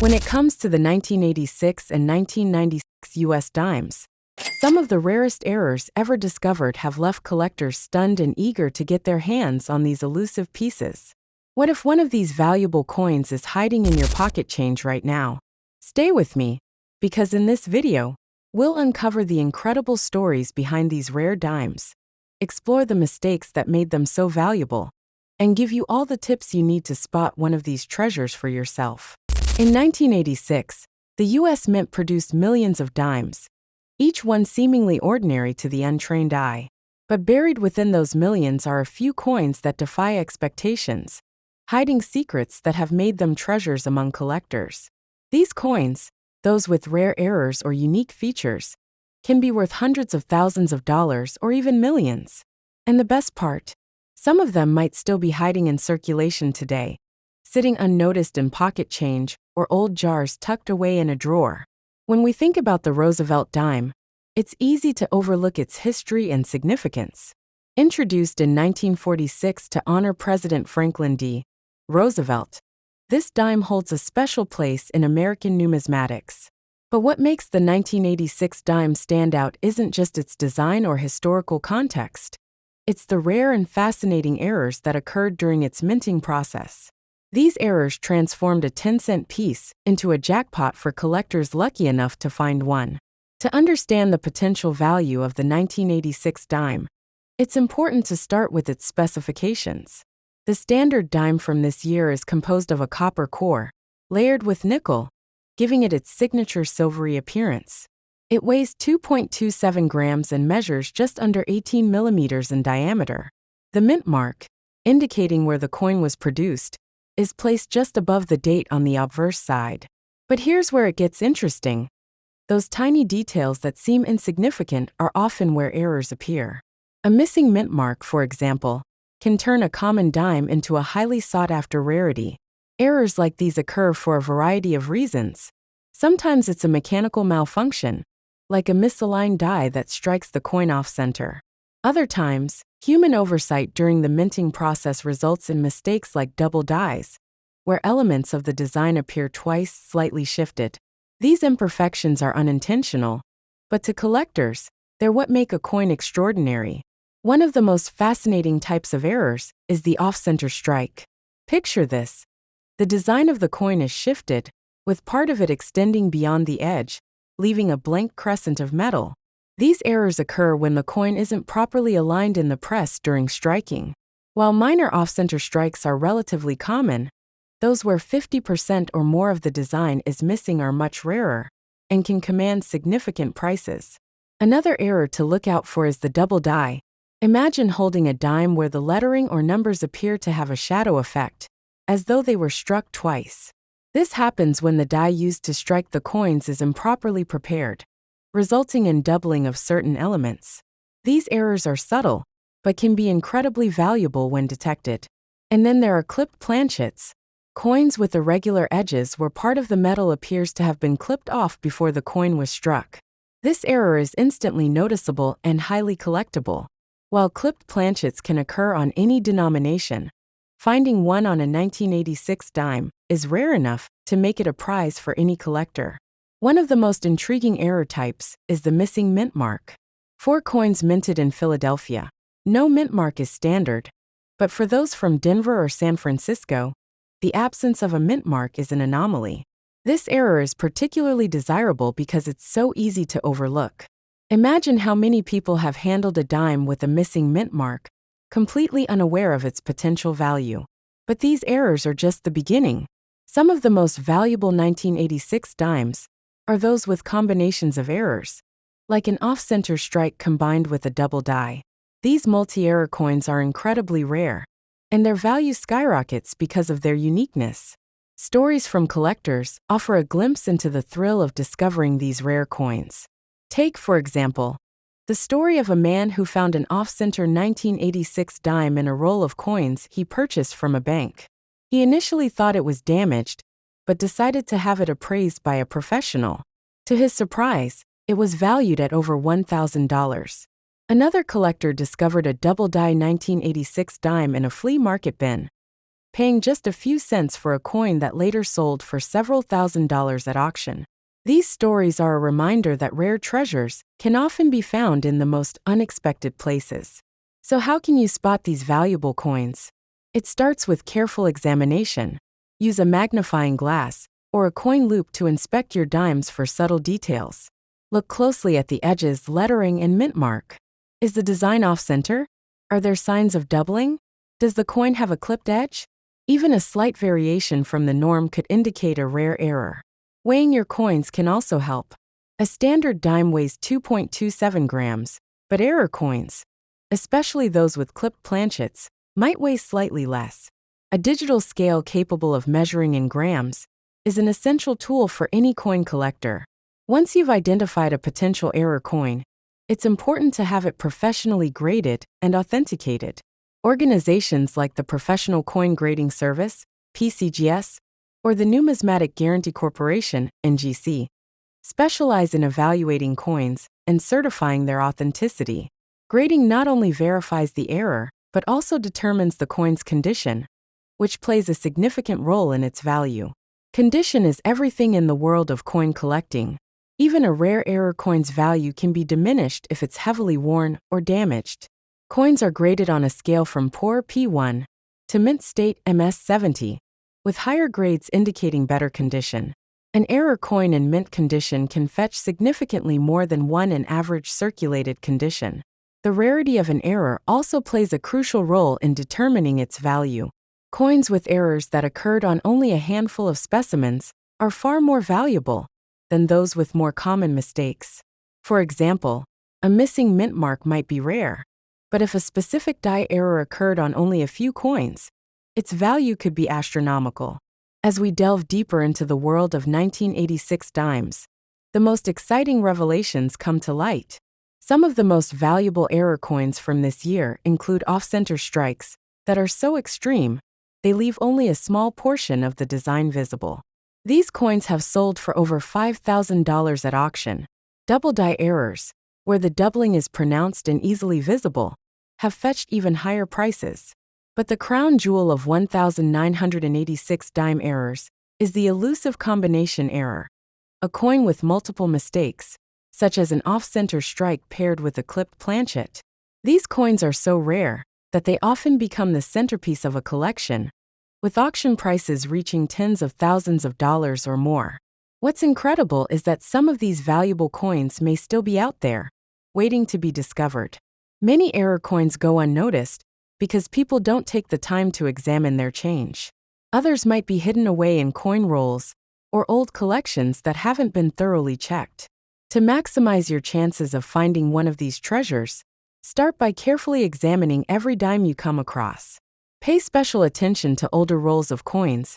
When it comes to the 1986 and 1996 US dimes, some of the rarest errors ever discovered have left collectors stunned and eager to get their hands on these elusive pieces. What if one of these valuable coins is hiding in your pocket change right now? Stay with me, because in this video, we'll uncover the incredible stories behind these rare dimes, explore the mistakes that made them so valuable, and give you all the tips you need to spot one of these treasures for yourself. In 1986, the US Mint produced millions of dimes, each one seemingly ordinary to the untrained eye. But buried within those millions are a few coins that defy expectations, hiding secrets that have made them treasures among collectors. These coins, those with rare errors or unique features, can be worth hundreds of thousands of dollars or even millions. And the best part, some of them might still be hiding in circulation today, sitting unnoticed in pocket change or old jars tucked away in a drawer. When we think about the Roosevelt Dime, it's easy to overlook its history and significance. Introduced in 1946 to honor President Franklin D. Roosevelt, this dime holds a special place in American numismatics. But what makes the 1986 dime stand out isn't just its design or historical context. It's the rare and fascinating errors that occurred during its minting process. These errors transformed a 10-cent piece into a jackpot for collectors lucky enough to find one. To understand the potential value of the 1986 dime, it's important to start with its specifications. The standard dime from this year is composed of a copper core, layered with nickel, giving it its signature silvery appearance. It weighs 2.27 grams and measures just under 18 millimeters in diameter. The mint mark, indicating where the coin was produced, is placed just above the date on the obverse side. But here's where it gets interesting. Those tiny details that seem insignificant are often where errors appear. A missing mint mark, for example, can turn a common dime into a highly sought-after rarity. Errors like these occur for a variety of reasons. Sometimes it's a mechanical malfunction, like a misaligned die that strikes the coin off-center. Other times, human oversight during the minting process results in mistakes like double dies, where elements of the design appear twice slightly shifted. These imperfections are unintentional, but to collectors, they're what make a coin extraordinary. One of the most fascinating types of errors is the off-center strike. Picture this. The design of the coin is shifted, with part of it extending beyond the edge, leaving a blank crescent of metal. These errors occur when the coin isn't properly aligned in the press during striking. While minor off-center strikes are relatively common, those where 50% or more of the design is missing are much rarer and can command significant prices. Another error to look out for is the double die. Imagine holding a dime where the lettering or numbers appear to have a shadow effect, as though they were struck twice. This happens when the die used to strike the coins is improperly prepared, resulting in doubling of certain elements. These errors are subtle, but can be incredibly valuable when detected. And then there are clipped planchets, coins with irregular edges where part of the metal appears to have been clipped off before the coin was struck. This error is instantly noticeable and highly collectible. While clipped planchets can occur on any denomination, finding one on a 1986 dime is rare enough to make it a prize for any collector. One of the most intriguing error types is the missing mint mark. For coins minted in Philadelphia, no mint mark is standard, but for those from Denver or San Francisco, the absence of a mint mark is an anomaly. This error is particularly desirable because it's so easy to overlook. Imagine how many people have handled a dime with a missing mint mark, completely unaware of its potential value. But these errors are just the beginning. Some of the most valuable 1986 dimes are those with combinations of errors, like an off-center strike combined with a double die. These multi-error coins are incredibly rare, and their value skyrockets because of their uniqueness. Stories from collectors offer a glimpse into the thrill of discovering these rare coins. Take, for example, the story of a man who found an off-center 1986 dime in a roll of coins he purchased from a bank. He initially thought it was damaged, but decided to have it appraised by a professional. To his surprise, it was valued at over $1,000. Another collector discovered a double-die 1986 dime in a flea market bin, paying just a few cents for a coin that later sold for several $1,000s at auction. These stories are a reminder that rare treasures can often be found in the most unexpected places. So how can you spot these valuable coins? It starts with careful examination. Use a magnifying glass or a coin loupe to inspect your dimes for subtle details. Look closely at the edges, lettering, and mint mark. Is the design off-center? Are there signs of doubling? Does the coin have a clipped edge? Even a slight variation from the norm could indicate a rare error. Weighing your coins can also help. A standard dime weighs 2.27 grams, but error coins, especially those with clipped planchets, might weigh slightly less. A digital scale capable of measuring in grams is an essential tool for any coin collector. Once you've identified a potential error coin, it's important to have it professionally graded and authenticated. Organizations like the Professional Coin Grading Service, PCGS, or the Numismatic Guarantee Corporation, NGC, specialize in evaluating coins and certifying their authenticity. Grading not only verifies the error, but also determines the coin's condition, which plays a significant role in its value. Condition is everything in the world of coin collecting. Even a rare error coin's value can be diminished if it's heavily worn or damaged. Coins are graded on a scale from poor P1 to mint state MS70, with higher grades indicating better condition. An error coin in mint condition can fetch significantly more than one in average circulated condition. The rarity of an error also plays a crucial role in determining its value. Coins with errors that occurred on only a handful of specimens are far more valuable than those with more common mistakes. For example, a missing mint mark might be rare, but if a specific die error occurred on only a few coins, its value could be astronomical. As we delve deeper into the world of 1986 dimes, the most exciting revelations come to light. Some of the most valuable error coins from this year include off-center strikes that are so extreme, they leave only a small portion of the design visible. These coins have sold for over $5,000 at auction. Double die errors, where the doubling is pronounced and easily visible, have fetched even higher prices. But the crown jewel of 1986 dime errors is the elusive combination error, a coin with multiple mistakes, such as an off-center strike paired with a clipped planchet. These coins are so rare that they often become the centerpiece of a collection, with auction prices reaching tens of thousands of dollars or more. What's incredible is that some of these valuable coins may still be out there, waiting to be discovered. Many error coins go unnoticed because people don't take the time to examine their change. Others might be hidden away in coin rolls or old collections that haven't been thoroughly checked. To maximize your chances of finding one of these treasures, start by carefully examining every dime you come across. Pay special attention to older rolls of coins,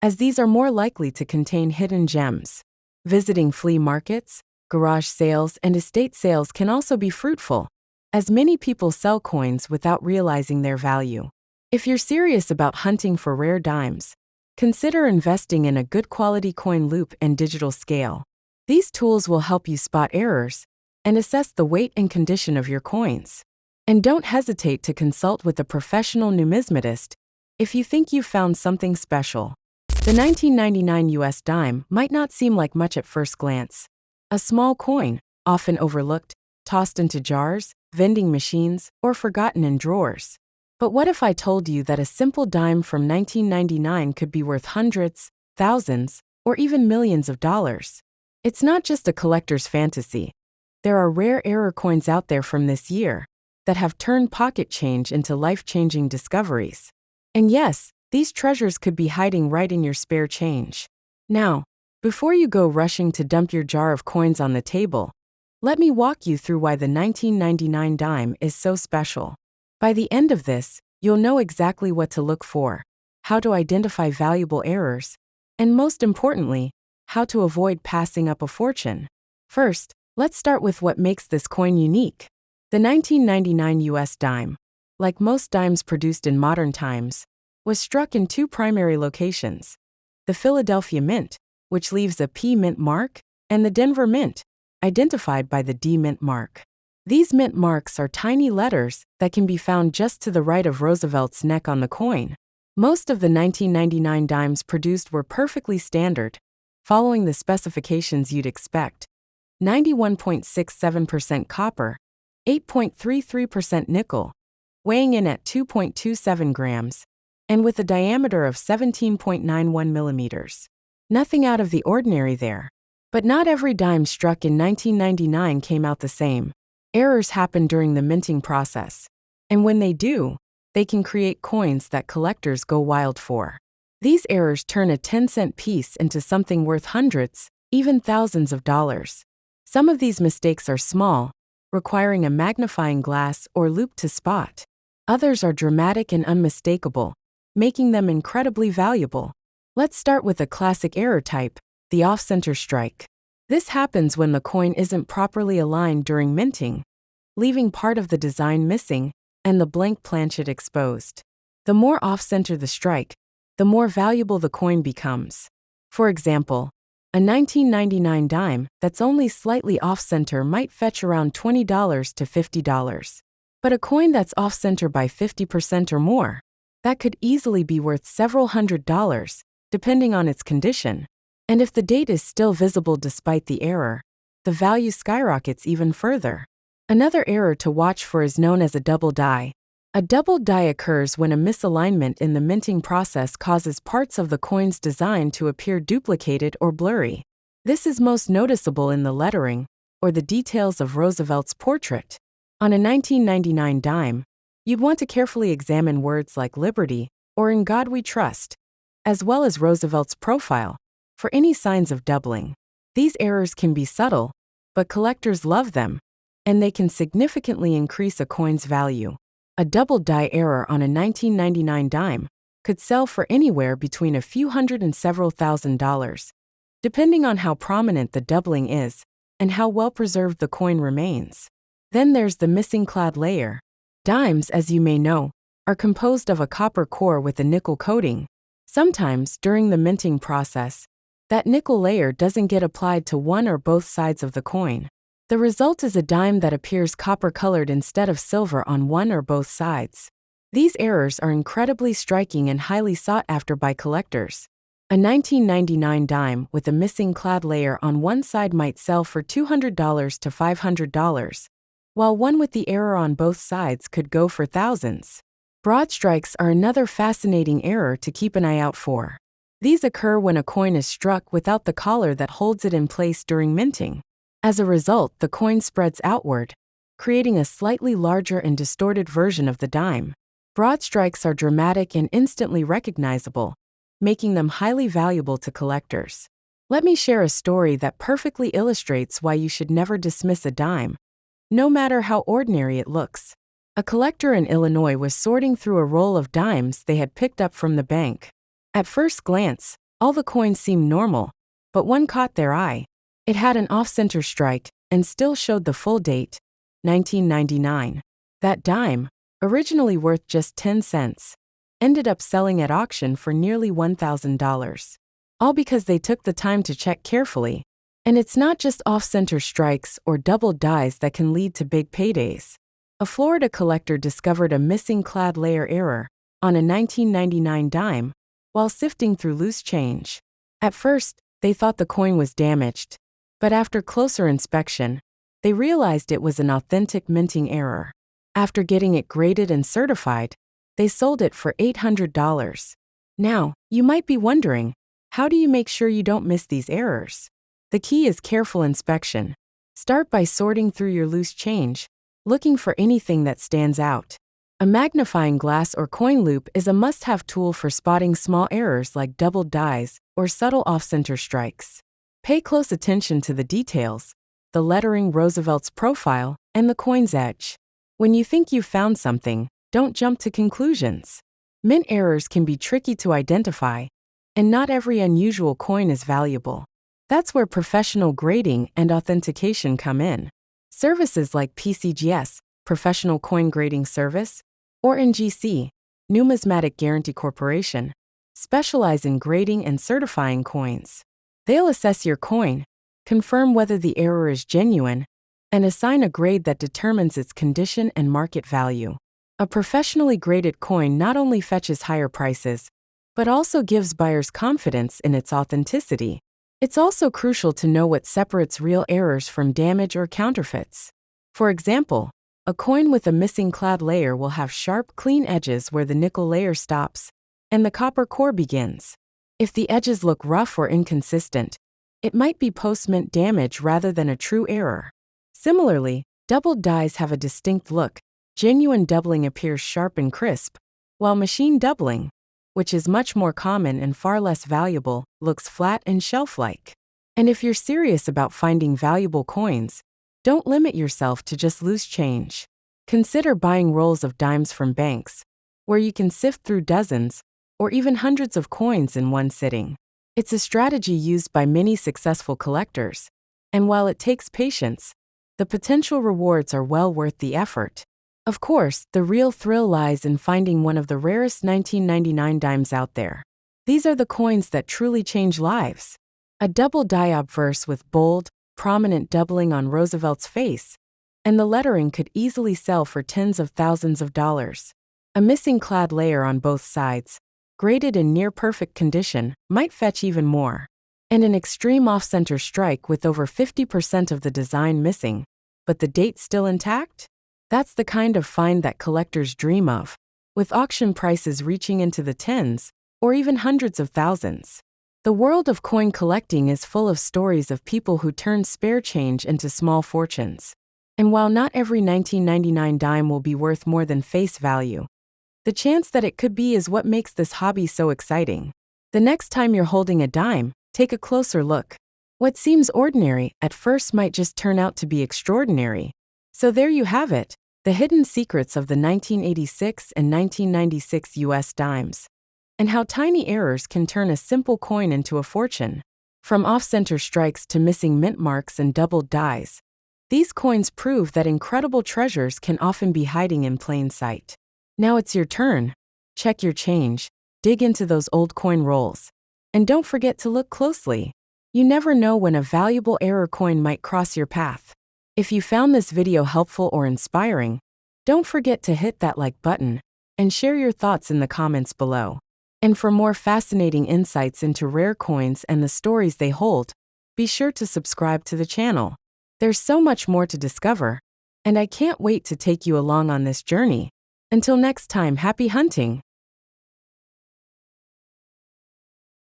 as these are more likely to contain hidden gems. Visiting flea markets, garage sales, and estate sales can also be fruitful, as many people sell coins without realizing their value. If you're serious about hunting for rare dimes, consider investing in a good quality coin loupe and digital scale. These tools will help you spot errors and assess the weight and condition of your coins. And don't hesitate to consult with a professional numismatist if you think you've found something special. The 1999 US dime might not seem like much at first glance. A small coin, often overlooked, tossed into jars, vending machines, or forgotten in drawers. But what if I told you that a simple dime from 1999 could be worth hundreds, thousands, or even millions of dollars? It's not just a collector's fantasy. There are rare error coins out there from this year that have turned pocket change into life-changing discoveries. And yes, these treasures could be hiding right in your spare change. Now, before you go rushing to dump your jar of coins on the table, let me walk you through why the 1999 dime is so special. By the end of this, you'll know exactly what to look for, how to identify valuable errors, and most importantly, how to avoid passing up a fortune. First, let's start with what makes this coin unique. The 1999 US dime, like most dimes produced in modern times, was struck in two primary locations: the Philadelphia Mint, which leaves a P mint mark, and the Denver Mint, identified by the D mint mark. These mint marks are tiny letters that can be found just to the right of Roosevelt's neck on the coin. Most of the 1999 dimes produced were perfectly standard, following the specifications you'd expect. 91.67% copper, 8.33% nickel, weighing in at 2.27 grams, and with a diameter of 17.91 millimeters. Nothing out of the ordinary there. But not every dime struck in 1999 came out the same. Errors happen during the minting process. And when they do, they can create coins that collectors go wild for. These errors turn a 10-cent piece into something worth hundreds, even thousands of dollars. Some of these mistakes are small, requiring a magnifying glass or loupe to spot. Others are dramatic and unmistakable, making them incredibly valuable. Let's start with a classic error type, the off-center strike. This happens when the coin isn't properly aligned during minting, leaving part of the design missing and the blank planchet exposed. The more off-center the strike, the more valuable the coin becomes. For example, a 1999 dime that's only slightly off-center might fetch around $20 to $50. But a coin that's off-center by 50% or more, that could easily be worth several $100s, depending on its condition. And if the date is still visible despite the error, the value skyrockets even further. Another error to watch for is known as a double die. A double die occurs when a misalignment in the minting process causes parts of the coin's design to appear duplicated or blurry. This is most noticeable in the lettering, or the details of Roosevelt's portrait. On a 1999 dime, you'd want to carefully examine words like Liberty or In God We Trust, as well as Roosevelt's profile, for any signs of doubling. These errors can be subtle, but collectors love them, and they can significantly increase a coin's value. A double die error on a 1999 dime could sell for anywhere between a few hundred and several $1,000s, depending on how prominent the doubling is and how well preserved the coin remains. Then there's the missing clad layer. Dimes, as you may know, are composed of a copper core with a nickel coating. Sometimes, during the minting process, that nickel layer doesn't get applied to one or both sides of the coin. The result is a dime that appears copper-colored instead of silver on one or both sides. These errors are incredibly striking and highly sought after by collectors. A 1999 dime with a missing clad layer on one side might sell for $200 to $500, while one with the error on both sides could go for thousands. Broad strikes are another fascinating error to keep an eye out for. These occur when a coin is struck without the collar that holds it in place during minting. As a result, the coin spreads outward, creating a slightly larger and distorted version of the dime. Broad strikes are dramatic and instantly recognizable, making them highly valuable to collectors. Let me share a story that perfectly illustrates why you should never dismiss a dime, no matter how ordinary it looks. A collector in Illinois was sorting through a roll of dimes they had picked up from the bank. At first glance, all the coins seemed normal, but one caught their eye. It had an off-center strike and still showed the full date, 1999. That dime, originally worth just 10 cents, ended up selling at auction for nearly $1,000. All because they took the time to check carefully. And it's not just off-center strikes or double dies that can lead to big paydays. A Florida collector discovered a missing clad layer error on a 1999 dime while sifting through loose change. At first, they thought the coin was damaged, but after closer inspection, they realized it was an authentic minting error. After getting it graded and certified, they sold it for $800. Now, you might be wondering, how do you make sure you don't miss these errors? The key is careful inspection. Start by sorting through your loose change, looking for anything that stands out. A magnifying glass or coin loupe is a must-have tool for spotting small errors like doubled dies or subtle off-center strikes. Pay close attention to the details, the lettering, Roosevelt's profile, and the coin's edge. When you think you've found something, don't jump to conclusions. Mint errors can be tricky to identify, and not every unusual coin is valuable. That's where professional grading and authentication come in. Services like PCGS, Professional Coin Grading Service, or NGC, Numismatic Guarantee Corporation, specialize in grading and certifying coins. They'll assess your coin, confirm whether the error is genuine, and assign a grade that determines its condition and market value. A professionally graded coin not only fetches higher prices, but also gives buyers confidence in its authenticity. It's also crucial to know what separates real errors from damage or counterfeits. For example, a coin with a missing clad layer will have sharp, clean edges where the nickel layer stops and the copper core begins. If the edges look rough or inconsistent, it might be post-mint damage rather than a true error. Similarly, doubled dies have a distinct look. Genuine doubling appears sharp and crisp, while machine doubling, which is much more common and far less valuable, looks flat and shelf-like. And if you're serious about finding valuable coins, don't limit yourself to just loose change. Consider buying rolls of dimes from banks, where you can sift through dozens or even hundreds of coins in one sitting. It's a strategy used by many successful collectors, and while it takes patience, the potential rewards are well worth the effort. Of course, the real thrill lies in finding one of the rarest 1999 dimes out there. These are the coins that truly change lives. A double die obverse with bold, prominent doubling on Roosevelt's face, and the lettering could easily sell for tens of thousands of dollars. A missing clad layer on both sides, graded in near-perfect condition, might fetch even more. And an extreme off-center strike with over 50% of the design missing, but the date still intact? That's the kind of find that collectors dream of, with auction prices reaching into the tens, or even hundreds of thousands. The world of coin collecting is full of stories of people who turned spare change into small fortunes. And while not every 1999 dime will be worth more than face value, the chance that it could be is what makes this hobby so exciting. The next time you're holding a dime, take a closer look. What seems ordinary at first might just turn out to be extraordinary. So there you have it, the hidden secrets of the 1986 and 1996 US dimes, and how tiny errors can turn a simple coin into a fortune. From off-center strikes to missing mint marks and doubled dies, these coins prove that incredible treasures can often be hiding in plain sight. Now it's your turn. Check your change, dig into those old coin rolls, and don't forget to look closely. You never know when a valuable error coin might cross your path. If you found this video helpful or inspiring, don't forget to hit that like button and share your thoughts in the comments below. And for more fascinating insights into rare coins and the stories they hold, be sure to subscribe to the channel. There's so much more to discover, and I can't wait to take you along on this journey. Until next time, happy hunting!